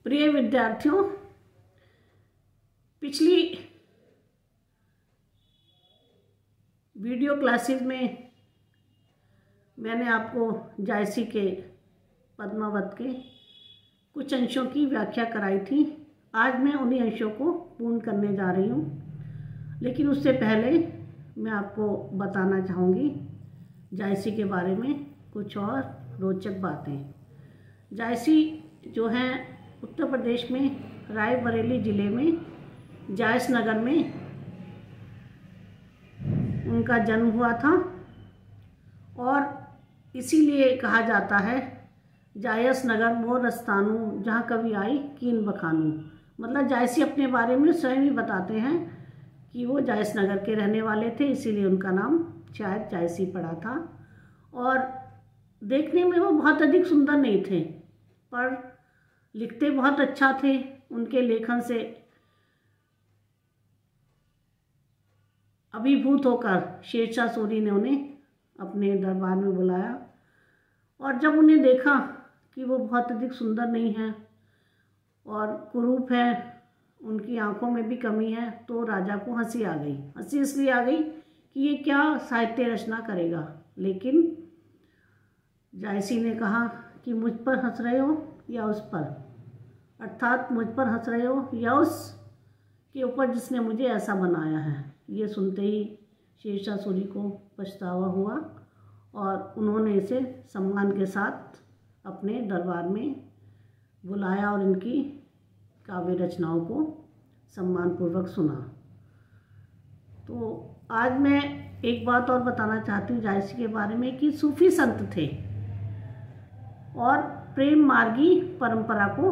प्रिय विद्यार्थियों, पिछली वीडियो क्लासेस में मैंने आपको जायसी के पद्मावत के कुछ अंशों की व्याख्या कराई थी। आज मैं उन्हीं अंशों को पूर्ण करने जा रही हूँ, लेकिन उससे पहले मैं आपको बताना चाहूँगी जायसी के बारे में कुछ और रोचक बातें। जायसी जो हैं उत्तर प्रदेश में रायबरेली ज़िले में जायस नगर में उनका जन्म हुआ था और इसीलिए कहा जाता है जायस नगर मोर स्थानु जहाँ कभी आई कीन बखानू। मतलब जायसी अपने बारे में स्वयं ही बताते हैं कि वो जायस नगर के रहने वाले थे, इसीलिए उनका नाम शायद जायसी पड़ा था। और देखने में वो बहुत अधिक सुंदर नहीं थे, पर लिखते बहुत अच्छा थे। उनके लेखन से अभिभूत होकर शेरशाह सूरी ने उन्हें अपने दरबार में बुलाया, और जब उन्हें देखा कि वो बहुत अधिक सुंदर नहीं है और कुरूप है, उनकी आंखों में भी कमी है, तो राजा को हंसी आ गई। हंसी इसलिए आ गई कि ये क्या साहित्य रचना करेगा। लेकिन जायसी ने कहा कि मुझ पर हंस रहे हो या उस पर, अर्थात मुझ पर हंस रहे हो या उस के ऊपर जिसने मुझे ऐसा बनाया है। ये सुनते ही शेरशाह सूरी को पछतावा हुआ और उन्होंने इसे सम्मान के साथ अपने दरबार में बुलाया और इनकी काव्य रचनाओं को सम्मानपूर्वक सुना। तो आज मैं एक बात और बताना चाहती हूँ जायसी के बारे में कि सूफी संत थे और प्रेम मार्गी परंपरा को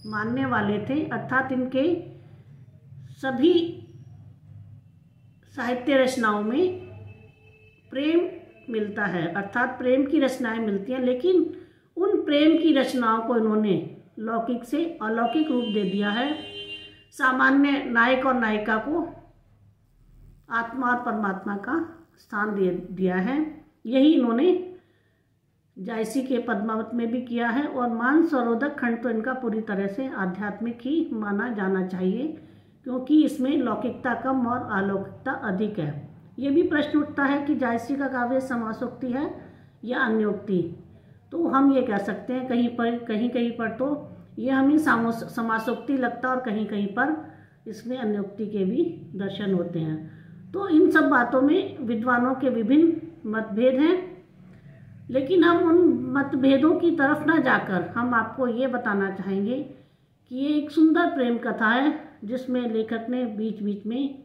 मानने वाले थे, अर्थात इनके सभी साहित्य रचनाओं में प्रेम मिलता है, अर्थात प्रेम की रचनाएं मिलती हैं। लेकिन उन प्रेम की रचनाओं को इन्होंने लौकिक से अलौकिक रूप दे दिया है। सामान्य नायक और नायिका को आत्मा और परमात्मा का स्थान दे दिया है। यही इन्होंने जायसी के पद्मावत में भी किया है, और मान सरोदक खंड तो इनका पूरी तरह से आध्यात्मिक ही माना जाना चाहिए, क्योंकि इसमें लौकिकता कम और अलौकिकता अधिक है। ये भी प्रश्न उठता है कि जायसी का काव्य समासोक्ति है या अन्योक्ति। तो हम ये कह सकते हैं कहीं कहीं पर तो ये हमें समासोक्ति लगता है और कहीं कहीं पर इसमें अन्योक्ति के भी दर्शन होते हैं। तो इन सब बातों में विद्वानों के विभिन्न मतभेद हैं, लेकिन हम उन मतभेदों की तरफ ना जाकर हम आपको ये बताना चाहेंगे कि ये एक सुंदर प्रेम कथा है, जिसमें लेखक ने बीच बीच में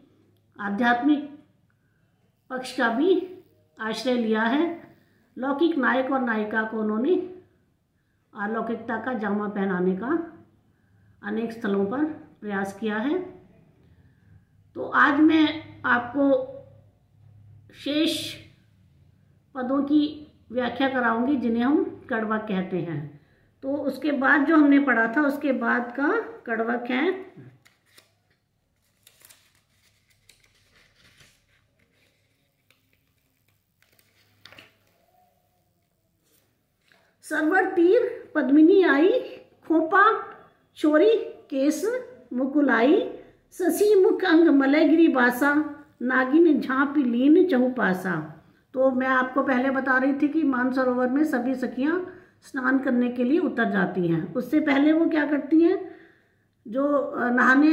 आध्यात्मिक पक्ष का भी आश्रय लिया है। लौकिक नायक और नायिका को उन्होंने अलौकिकता का जामा पहनाने का अनेक स्थलों पर प्रयास किया है। तो आज मैं आपको शेष पदों की व्याख्या कराऊंगी जिन्हें हम कड़वक कहते हैं। तो उसके बाद जो हमने पढ़ा था उसके बाद का कड़वक है सरवर तीर पद्मिनी आई, खोपा छोरी केस मुकुलाई, शशि मुख अंग मलयगिरी बासा, नागिन झांपी लीन चहुपासा। तो मैं आपको पहले बता रही थी कि मानसरोवर में सभी सखियां स्नान करने के लिए उतर जाती हैं। उससे पहले वो क्या करती हैं, जो नहाने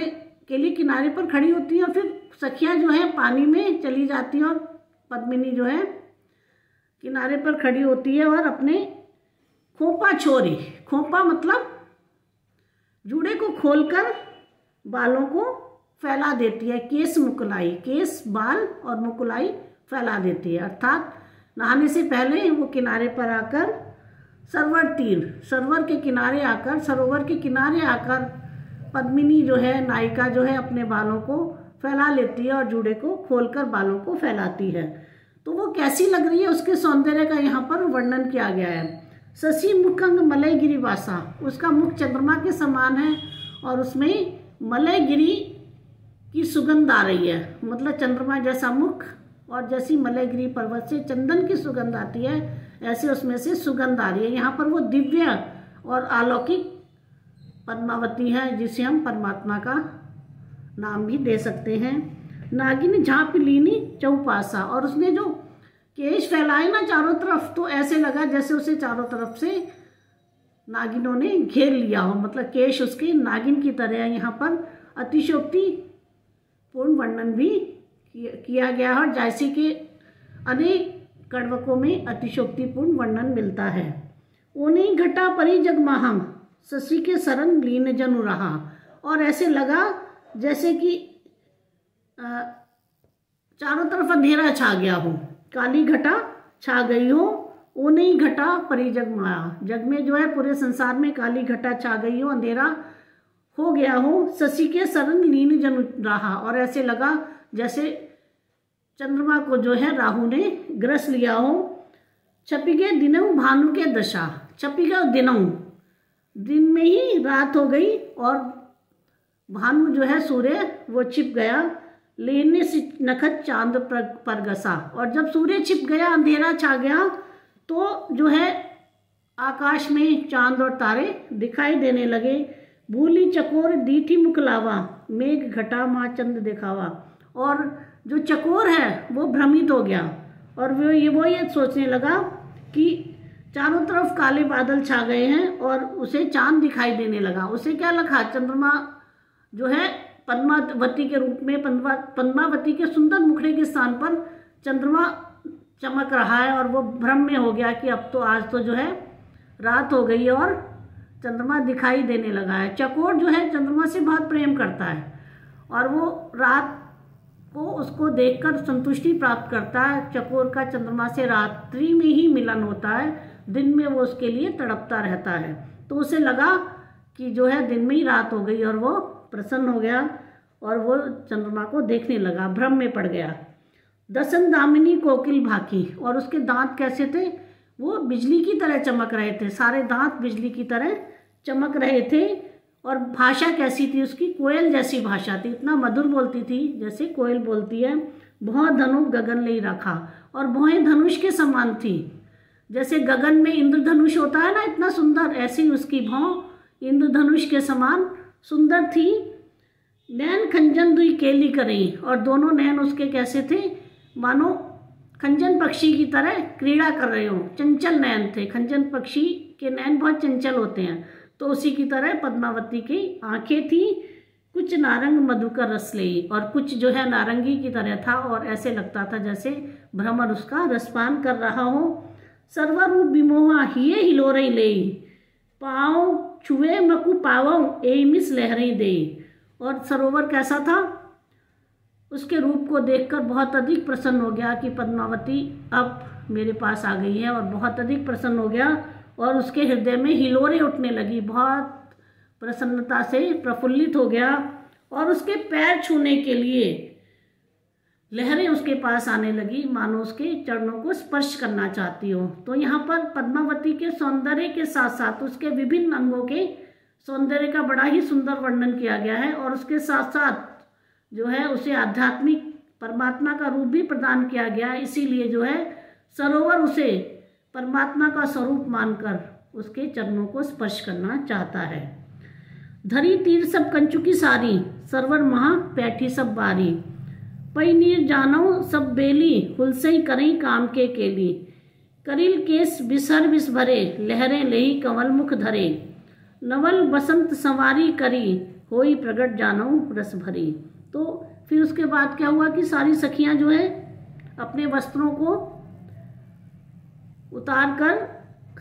के लिए किनारे पर खड़ी होती हैं, और फिर सखियां जो है पानी में चली जाती हैं, और पद्मिनी जो है किनारे पर खड़ी होती है और अपने खोपा छोरी, खोपा मतलब जूड़े को खोलकर बालों को फैला देती है, केस मुकुलाई, केस बाल और मुकुलाई फैला देती है, अर्थात नहाने से पहले वो किनारे पर आकर सरवर तीर, सरोवर के किनारे आकर पद्मिनी जो है, नायिका जो है, अपने बालों को फैला लेती है और जूड़े को खोलकर बालों को फैलाती है। तो वो कैसी लग रही है, उसके सौंदर्य का यहाँ पर वर्णन किया गया है। शशि मुखंग मलयगिरी वासा, उसका मुख चंद्रमा के समान है और उसमें मलयगिरी की सुगंध आ रही है। मतलब चंद्रमा जैसा मुख, और जैसी मलयगिरी पर्वत से चंदन की सुगंध आती है, ऐसे उसमें से सुगंध आ रही है। यहाँ पर वो दिव्य और अलौकिक पद्मावती है, जिसे हम परमात्मा का नाम भी दे सकते हैं। नागिन झाँप लीनी चौपासा, और उसने जो केश फैलाए ना चारों तरफ, तो ऐसे लगा जैसे उसे चारों तरफ से नागिनों ने घेर लिया हो, मतलब केश उसके नागिन की तरह। यहाँ पर अतिशयोक्ति पूर्ण वर्णन भी किया गया है, और जैसे कि अनेक कड़वकों में अतिशयोक्तिपूर्ण वर्णन मिलता है। ओनी घटा परी जगमाहम शशि के शरण लीन जनु रहा, और ऐसे लगा जैसे कि चारों तरफ अंधेरा छा गया हो, काली घटा छा गई हो। ओनी घटा परी जगमाया, जग में जो है पूरे संसार में काली घटा छा गई हो, अंधेरा हो गया हो। शशि के शरण लीन जनु रहा, और ऐसे लगा जैसे चंद्रमा को जो है राहु ने ग्रस लिया हो। छपी गए दिनों भानु के दशा, छपी गए दिनों, दिन में ही रात हो गई, और भानु जो है सूर्य वो छिप गया। लेने से नखत चांद पर गसा, और जब सूर्य छिप गया, अंधेरा छा गया, तो जो है आकाश में चांद और तारे दिखाई देने लगे। भूली चकोर दीठी मुखलावा, मेघ घटा माँ चंद दिखावा, और जो चकोर है वो भ्रमित हो गया, और वो ये सोचने लगा कि चारों तरफ काले बादल छा गए हैं और उसे चांद दिखाई देने लगा। उसे क्या लगा, चंद्रमा जो है पद्मावती के रूप में, पद्मावती के सुंदर मुखड़े के स्थान पर चंद्रमा चमक रहा है, और वो भ्रम में हो गया कि अब तो आज तो जो है रात हो गई और चंद्रमा दिखाई देने लगा है। चकोर जो है चंद्रमा से बहुत प्रेम करता है, और वो रात को उसको देखकर संतुष्टि प्राप्त करता है। चकोर का चंद्रमा से रात्रि में ही मिलन होता है, दिन में वो उसके लिए तड़पता रहता है। तो उसे लगा कि जो है दिन में ही रात हो गई, और वो प्रसन्न हो गया और वो चंद्रमा को देखने लगा, भ्रम में पड़ गया। दसन दामिनी कोकिल भाकी, और उसके दांत कैसे थे, वो बिजली की तरह चमक रहे थे, सारे दांत बिजली की तरह चमक रहे थे। और भाषा कैसी थी उसकी, कोयल जैसी भाषा थी, इतना मधुर बोलती थी जैसे कोयल बोलती है। भौं धनु गगन ले रखा, और भौएं धनुष के समान थी, जैसे गगन में इंद्रधनुष होता है ना, इतना सुंदर, ऐसी ही उसकी भौं इंद्रधनुष के समान सुंदर थी। नैन खंजन दुई केली करी, और दोनों नैन उसके कैसे थे, मानो खंजन पक्षी की तरह क्रीड़ा कर रहे हो, चंचल नैन थे। खंजन पक्षी के नैन बहुत चंचल होते हैं, तो उसी की तरह पद्मावती की आंखें थी। कुछ नारंग मधु का रस ले, और कुछ जो है नारंगी की तरह था, और ऐसे लगता था जैसे भ्रमर उसका रसपान कर रहा हो। सर्वरूप विमोहा हिये हिलोरई ले, पाँव छुए मकु पावों ए मिस लहरें दे। और सरोवर कैसा था, उसके रूप को देखकर बहुत अधिक प्रसन्न हो गया कि पद्मावती अब मेरे पास आ गई है, और बहुत अधिक प्रसन्न हो गया, और उसके हृदय में हिलोरें उठने लगी, बहुत प्रसन्नता से प्रफुल्लित हो गया, और उसके पैर छूने के लिए लहरें उसके पास आने लगी, मानो उसके चरणों को स्पर्श करना चाहती हो। तो यहाँ पर पद्मावती के सौंदर्य के साथ साथ उसके विभिन्न अंगों के सौंदर्य का बड़ा ही सुंदर वर्णन किया गया है, और उसके साथ साथ जो है उसे आध्यात्मिक परमात्मा का रूप भी प्रदान किया गया है। इसीलिए जो है सरोवर उसे परमात्मा का स्वरूप मानकर उसके चरणों को स्पर्श करना चाहता है। धरी तीर सब कंचुकी सारी, सरवर महा पैठी सब बारी, पई नीर जानो सब बेली, हुलसई करई काम के केली, करिल केस बिसर बिस भरे, लहरें लेही कंवल मुख धरे, नवल बसंत संवारी करी, होई प्रगट जानो रस भरी। तो फिर उसके बाद क्या हुआ कि सारी सखियां जो है अपने वस्त्रों को उतार कर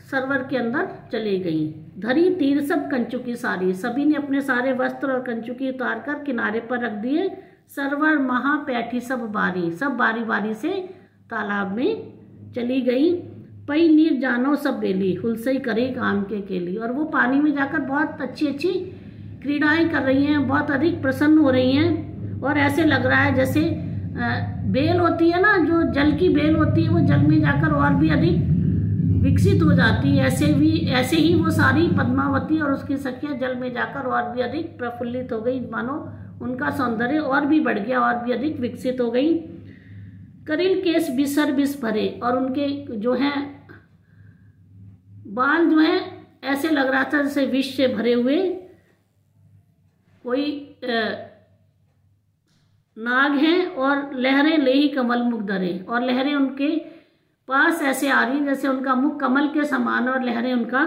सरोवर के अंदर चली गईं। धरी तीर सब कंचुकी सारी, सभी ने अपने सारे वस्त्र और कंचुकी उतार कर किनारे पर रख दिए। सरोवर महा पैठी सब बारी, सब बारी बारी से तालाब में चली गई। पई नीर जानो सब बेली, हुलसई करे काम के केली, और वो पानी में जाकर बहुत अच्छी अच्छी क्रीड़ाएं कर रही हैं, बहुत अधिक प्रसन्न हो रही हैं, और ऐसे लग रहा है जैसे बेल होती है ना, जो जल की बेल होती है, वो जल में जाकर और भी अधिक विकसित हो जाती है। ऐसे ही वो सारी पद्मावती और उसकी सखियां जल में जाकर और भी अधिक प्रफुल्लित हो गई, मानो उनका सौंदर्य और भी बढ़ गया, और भी अधिक विकसित हो गई। करिल केस बिसर बिस भरे, और उनके जो हैं बाल जो हैं ऐसे लग रहा था जैसे विष से भरे हुए कोई नाग हैं और लहरें ले ही कमल मुख धरे, और लहरें उनके पास ऐसे आ रही जैसे उनका मुख कमल के समान, और लहरें उनका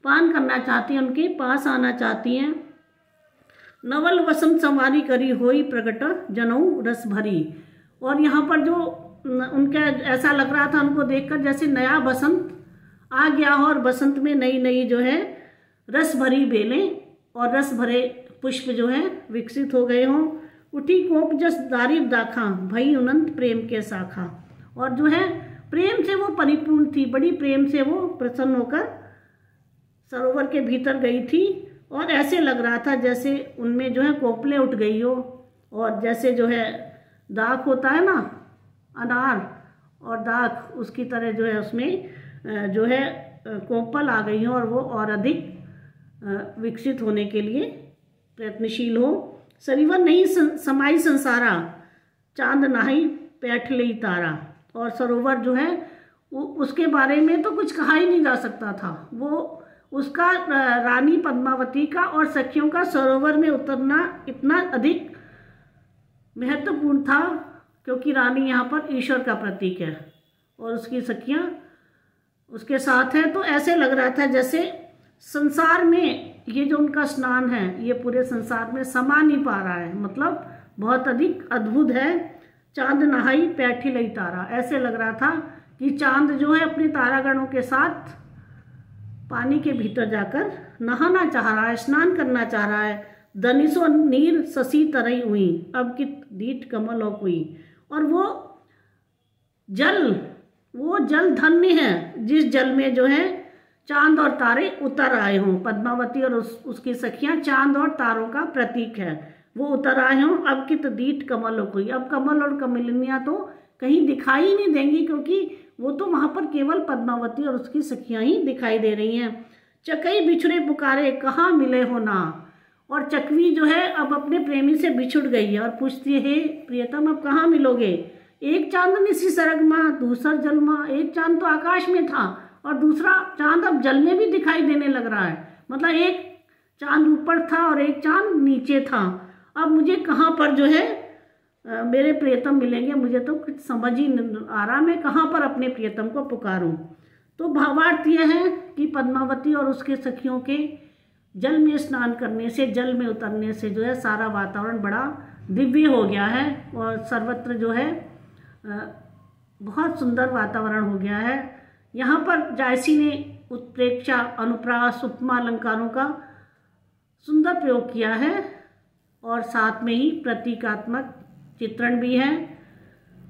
पान करना चाहती हैं, उनके पास आना चाहती हैं। नवल वसंत संवारी करी होई प्रगट जनऊ रस भरी। और यहाँ पर जो उनका ऐसा लग रहा था उनको देखकर जैसे नया बसंत आ गया हो, और बसंत में नई नई जो है रस भरी बेलें और रस भरे पुष्प जो है विकसित हो गए हों। उठी कोप जस दारिब दाखा भई अनंत प्रेम के शाखा। और जो है प्रेम से वो परिपूर्ण थी, बड़ी प्रेम से वो प्रसन्न होकर सरोवर के भीतर गई थी, और ऐसे लग रहा था जैसे उनमें जो है कोपलें उठ गई हो, और जैसे जो है दाख होता है ना, अनार और दाख, उसकी तरह जो है उसमें जो है कोपल आ गई हो, और वो और अधिक विकसित होने के लिए प्रयत्नशील हो। सरीवर नहीं समाई संसारा चांद नाही पैठ लई तारा। और सरोवर जो है उसके बारे में तो कुछ कहा ही नहीं जा सकता था। वो उसका रानी पद्मावती का और सखियों का सरोवर में उतरना इतना अधिक महत्वपूर्ण था, क्योंकि रानी यहाँ पर ईश्वर का प्रतीक है और उसकी सखियाँ उसके साथ हैं। तो ऐसे लग रहा था जैसे संसार में ये जो उनका स्नान है ये पूरे संसार में समा नहीं पा रहा है, मतलब बहुत अधिक अद्भुत है। चांद नहाई पैठी लई तारा, ऐसे लग रहा था कि चांद जो है अपने तारागणों के साथ पानी के भीतर जाकर नहाना चाह रहा है, स्नान करना चाह रहा है। धनिसो नीर ससी तरई हुई अब कि दीठ कमल हो हुई। और वो जल धन्य है जिस जल में जो है चांद और तारे उतर आए हों। पद्मावती और उसकी सखियां चांद और तारों का प्रतीक है, वो उतर आए हों। अब कि दीठ कमल हो हुई, अब कमल और कमलिनियाँ तो कहीं दिखाई ही नहीं देंगी, क्योंकि वो तो वहाँ पर केवल पद्मावती और उसकी सखियाँ ही दिखाई दे रही हैं। चकई बिछड़े पुकारे कहाँ मिले हो ना। और चकवी जो है अब अपने प्रेमी से बिछुड़ गई है और पूछती है, प्रियतम अब कहाँ मिलोगे। एक चांद निसी सरग माँ दूसर जल माँ। एक चांद तो आकाश में था और दूसरा चांद अब जल में भी दिखाई देने लग रहा है, मतलब एक चांद ऊपर था और एक चांद नीचे था। अब मुझे कहाँ पर जो है मेरे प्रियतम मिलेंगे, मुझे तो कुछ समझ ही नहीं आ रहा, मैं कहाँ पर अपने प्रियतम को पुकारूं। तो भावार्थ यह है कि पद्मावती और उसके सखियों के जल में स्नान करने से, जल में उतरने से जो है सारा वातावरण बड़ा दिव्य हो गया है और सर्वत्र जो है बहुत सुंदर वातावरण हो गया है। यहाँ पर जायसी ने उत्प्रेक्षा, अनुप्रास, उपमा अलंकारों का सुंदर प्रयोग किया है और साथ में ही प्रतीकात्मक चित्रण भी है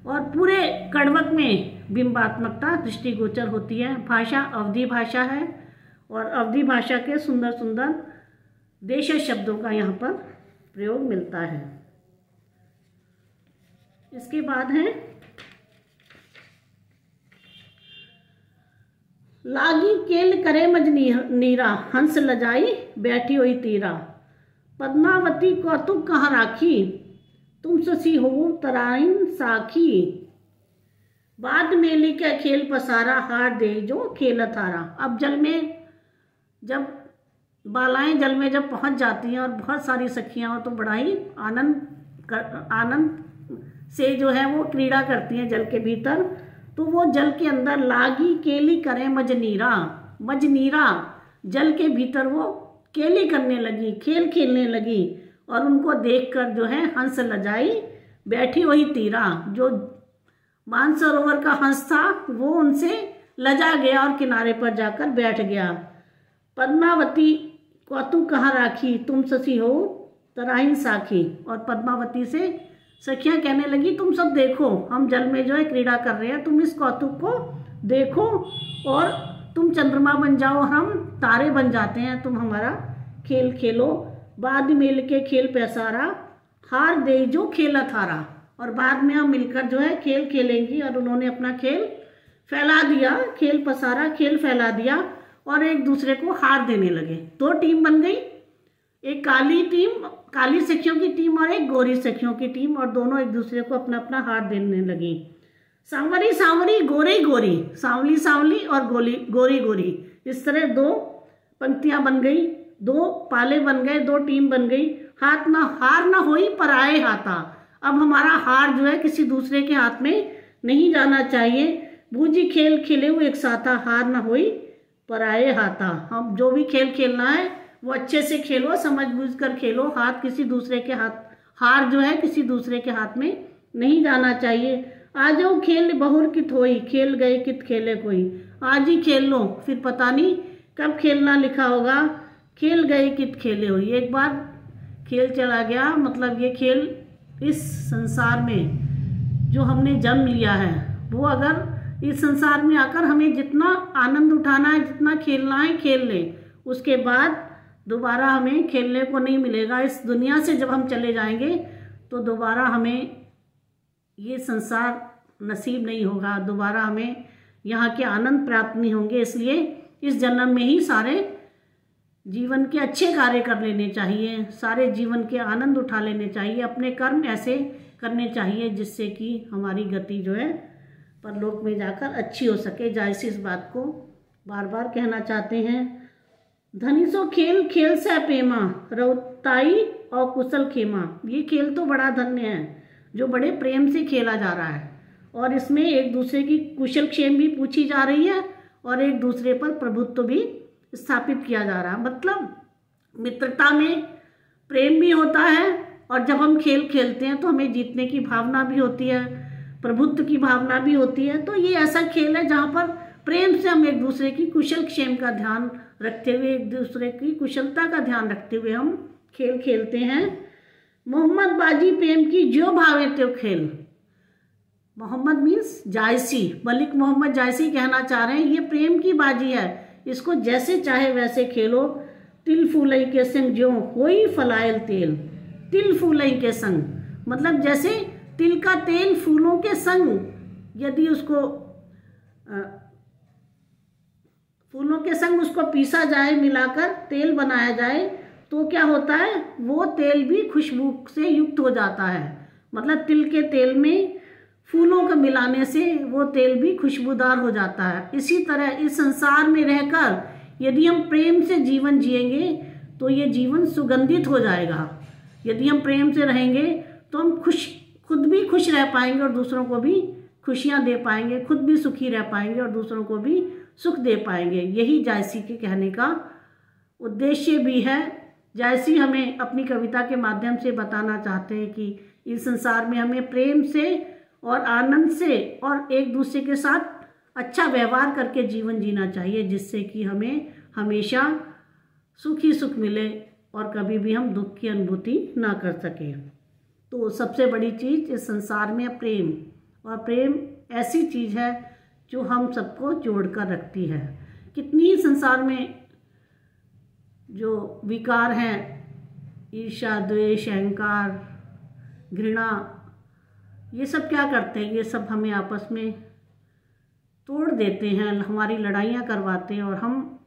और पूरे कड़वक में बिंबात्मकता दृष्टिगोचर होती है। भाषा अवधी भाषा है और अवधी भाषा के सुंदर सुंदर देशज शब्दों का यहाँ पर प्रयोग मिलता है। इसके बाद है लागी केल करे मज नीरा हंस लजाई बैठी हुई तीरा। पद्मावती कौतुक कहाँ राखी तुम ससी हो तराइन साखी। बाद मेली का खेल पसारा हार दे जो खेल थारा। अब जल में जब बालाएं जल में जब पहुंच जाती हैं और बहुत सारी सखियां तो बड़ा ही आनंद से जो है वो क्रीड़ा करती हैं जल के भीतर। तो वो जल के अंदर लागी केली करे मजनीरा जल के भीतर वो केली करने लगी, खेल खेलने लगी और उनको देखकर जो है हंस लजाई बैठी हुई तीरा। जो मानसरोवर का हंस था वो उनसे लजा गया और किनारे पर जाकर बैठ गया। पद्मावती कौतुक कहाँ राखी तुम ससी हो तराइन साखी। और पद्मावती से सखियाँ कहने लगी तुम सब देखो, हम जल में जो है क्रीड़ा कर रहे हैं, तुम इस कौतुक को देखो और तुम चंद्रमा बन जाओ, हम तारे बन जाते हैं, तुम हमारा खेल खेलो। बाद मेल के खेल पैसारा हार दे जो खेला थारा। और बाद में हम मिलकर जो है खेल खेलेंगी। और उन्होंने अपना खेल फैला दिया, खेल पसारा, खेल फैला दिया और एक दूसरे को हार देने लगे। दो टीम बन गई, एक काली टीम, काली सखियों की टीम और एक गोरी सखियों की टीम, और दोनों एक दूसरे को अपना अपना हार देने लगी। सांवरी सांवरी गोरी गोरी, सांवली सांवली और गोरी गोरी, इस तरह दो पंक्तियां बन गई, दो पाले बन गए, दो टीम बन गई हाथ ना हार ना होई पराए हाथा। अब हमारा हार जो है किसी दूसरे के हाथ में नहीं जाना चाहिए। बूझी खेल खेले हुए एक साथा, हार ना होई पराए हाथा। हम जो भी खेल खेलना है वो अच्छे से खेलो, समझ बूझ कर खेलो। हाथ किसी दूसरे के हाथ, हार जो है किसी दूसरे के हाथ में नहीं जाना चाहिए। आ जाओ खेल बहुर कित होई, खेल गए कित खेले कोई। आज ही खेल लो, फिर पता नहीं कब खेलना लिखा होगा। खेल गए कित खेले हुई, एक बार खेल चला गया, मतलब ये खेल इस संसार में जो हमने जन्म लिया है वो अगर इस संसार में आकर हमें जितना आनंद उठाना है, जितना खेलना है खेल लें, उसके बाद दोबारा हमें खेलने को नहीं मिलेगा। इस दुनिया से जब हम चले जाएंगे तो दोबारा हमें ये संसार नसीब नहीं होगा, दोबारा हमें यहाँ के आनंद प्राप्त नहीं होंगे। इसलिए इस जन्म में ही सारे जीवन के अच्छे कार्य कर लेने चाहिए, सारे जीवन के आनंद उठा लेने चाहिए, अपने कर्म ऐसे करने चाहिए जिससे कि हमारी गति जो है परलोक में जाकर अच्छी हो सके। जायसी इस बात को बार बार कहना चाहते हैं। धनी सो खेल खेल से पेमा, रौताई और कुशल खेमा। ये खेल तो बड़ा धन्य है जो बड़े प्रेम से खेला जा रहा है, और इसमें एक दूसरे की कुशल क्षेम भी पूछी जा रही है और एक दूसरे पर प्रभुत्व भी स्थापित किया जा रहा है। मतलब मित्रता में प्रेम भी होता है, और जब हम खेल खेलते हैं तो हमें जीतने की भावना भी होती है, प्रभुत्व की भावना भी होती है। तो ये ऐसा खेल है जहाँ पर प्रेम से हम एक दूसरे की कुशल क्षेम का ध्यान रखते हुए, एक दूसरे की कुशलता का ध्यान रखते हुए हम खेल खेलते हैं। मोहम्मद बाजी प्रेम की जो भावे त्यो खेल। मोहम्मद मीन्स जायसी, मलिक मोहम्मद जायसी कहना चाह रहे हैं ये प्रेम की बाजी है, इसको जैसे चाहे वैसे खेलो। तिल फूलई के संग जो होई फलायल तेल। तिल फूलई के संग मतलब जैसे तिल का तेल फूलों के संग यदि उसको फूलों के संग उसको पीसा जाए, मिलाकर तेल बनाया जाए तो क्या होता है, वो तेल भी खुशबू से युक्त हो जाता है। मतलब तिल के तेल में फूलों का मिलाने से वो तेल भी खुशबूदार हो जाता है। इसी तरह इस संसार में रहकर यदि हम प्रेम से जीवन जिएंगे तो ये जीवन सुगंधित हो जाएगा। यदि हम प्रेम से रहेंगे तो हम खुद भी खुश रह पाएंगे और दूसरों को भी खुशियाँ दे पाएंगे, खुद भी सुखी रह पाएंगे और दूसरों को भी सुख दे पाएंगे। यही जायसी के कहने का उद्देश्य भी है। जायसी हमें अपनी कविता के माध्यम से बताना चाहते हैं कि इस संसार में हमें प्रेम से और आनंद से और एक दूसरे के साथ अच्छा व्यवहार करके जीवन जीना चाहिए, जिससे कि हमें हमेशा सुख ही सुख मिले और कभी भी हम दुख की अनुभूति ना कर सकें। तो सबसे बड़ी चीज़ इस संसार में प्रेम, और प्रेम ऐसी चीज़ है जो हम सबको जोड़कर रखती है। कितनी ही संसार में जो विकार हैं, ईर्ष्या, द्वेष, अहंकार, घृणा, ये सब क्या करते हैं, ये सब हमें आपस में तोड़ देते हैं, हमारी लड़ाइयाँ करवाते हैं और हम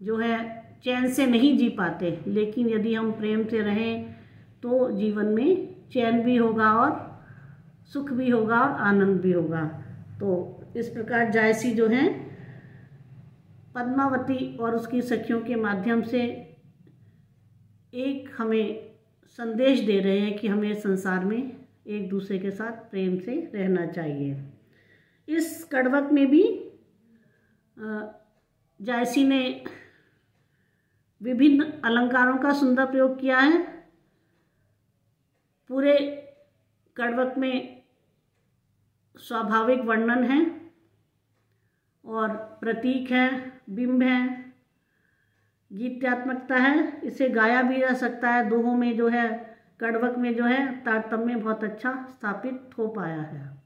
जो है चैन से नहीं जी पाते। लेकिन यदि हम प्रेम से रहें तो जीवन में चैन भी होगा और सुख भी होगा और आनंद भी होगा। तो इस प्रकार जायसी जो हैं पद्मावती और उसकी सखियों के माध्यम से एक हमें संदेश दे रहे हैं कि हमें संसार में एक दूसरे के साथ प्रेम से रहना चाहिए। इस कड़वक में भी जायसी ने विभिन्न अलंकारों का सुंदर प्रयोग किया है। पूरे कड़वक में स्वाभाविक वर्णन है और प्रतीक है, बिंब है, गीत्यात्मकता है। इसे गाया भी जा सकता है। दोहों में जो है, कड़वक में जो है तारतम्य बहुत अच्छा स्थापित हो पाया है।